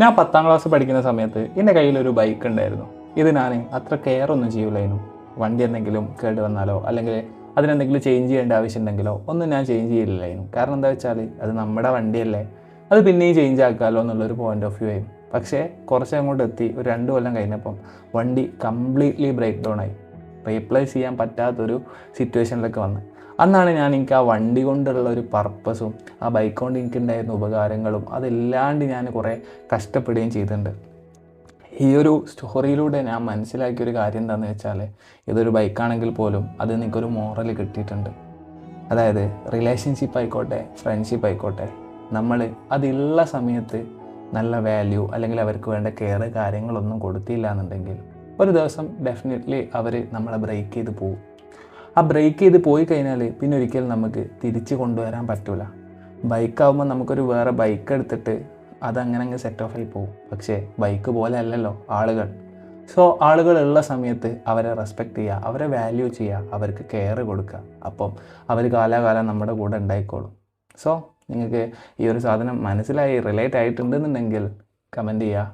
ഞാൻ 10ാം ക്ലാസ് പഠിക്കുന്ന സമയത്ത് എൻ്റെ കയ്യിലൊരു ബൈക്ക് ഉണ്ടായിരുന്നു. ഇത് ഞാൻ അത്ര കെയർ ഒന്നും ചെയ്യില്ലായിരുന്നു. വണ്ടി എന്തെങ്കിലും കേട് വന്നാലോ അല്ലെങ്കിൽ അതിനെന്തെങ്കിലും ചേഞ്ച് ചെയ്യേണ്ട ആവശ്യമുണ്ടെങ്കിലോ ഒന്നും ഞാൻ ചേഞ്ച് ചെയ്യില്ലായിരുന്നു. കാരണം എന്താ വെച്ചാൽ അത് നമ്മുടെ വണ്ടിയല്ലേ, അത് പിന്നെയും ചേഞ്ച് ആക്കാമല്ലോ എന്നുള്ളൊരു പോയിൻ്റ് ഓഫ് വ്യൂ ആയിരുന്നു. പക്ഷേ കുറച്ച് അങ്ങോട്ട് എത്തി ഒരു 2 കൊല്ലം കഴിഞ്ഞപ്പം വണ്ടി കംപ്ലീറ്റ്ലി ബ്രേക്ക് ഡൗൺ ആയി. റീപ്ലേസ് ചെയ്യാൻ പറ്റാത്തൊരു സിറ്റുവേഷനിലൊക്കെ വന്ന് അന്നാണ് എനിക്ക് ആ വണ്ടി കൊണ്ടുള്ള ഒരു പർപ്പസും ആ ബൈക്ക് കൊണ്ട് എനിക്കുണ്ടായിരുന്ന ഉപകാരങ്ങളും അതില്ലാണ്ട് ഞാൻ കുറേ കഷ്ടപ്പെടുകയും ചെയ്തിട്ടുണ്ട്. ഈ ഒരു സ്റ്റോറിയിലൂടെ ഞാൻ മനസ്സിലാക്കിയൊരു കാര്യം എന്താണെന്ന് വെച്ചാൽ, ഇതൊരു ബൈക്കാണെങ്കിൽ പോലും അത് എനിക്കൊരു മോറൽ കിട്ടിയിട്ടുണ്ട്. അതായത് റിലേഷൻഷിപ്പ് ആയിക്കോട്ടെ, ഫ്രണ്ട്ഷിപ്പ് ആയിക്കോട്ടെ, നമ്മൾ അതുള്ള സമയത്ത് നല്ല വാല്യൂ അല്ലെങ്കിൽ അവർക്ക് വേണ്ട കെയർ കാര്യങ്ങളൊന്നും കൊടുത്തില്ല എന്നുണ്ടെങ്കിൽ ഒരു ദിവസം ഡെഫിനറ്റ്ലി അവർ നമ്മളെ ബ്രേക്ക് ചെയ്ത് പോകും. ആ ബ്രേക്ക് ചെയ്ത് പോയി കഴിഞ്ഞാൽ പിന്നെ ഒരിക്കലും നമുക്ക് തിരിച്ച് കൊണ്ടുവരാൻ പറ്റില്ല. ബൈക്കാവുമ്പോൾ നമുക്കൊരു വേറെ ബൈക്ക് എടുത്തിട്ട് അതങ്ങനെ അങ്ങ് സെറ്റ് ഓഫ് ആയി പോകും. പക്ഷേ ബൈക്ക് പോലെ അല്ലല്ലോ ആളുകൾ. സോ ആളുകളുള്ള സമയത്ത് അവരെ റെസ്പെക്റ്റ് ചെയ്യുക, അവരെ വാല്യൂ ചെയ്യുക, അവർക്ക് കെയർ കൊടുക്കുക. അപ്പം അവർ കാലാകാലം നമ്മുടെ കൂടെ ഉണ്ടായിക്കോളും. സോ നിങ്ങൾക്ക് ഈ ഒരു സാധനം മനസ്സിലായി റിലേറ്റ് ആയിട്ടുണ്ടെന്നുണ്ടെങ്കിൽ കമൻറ്റ് ചെയ്യുക.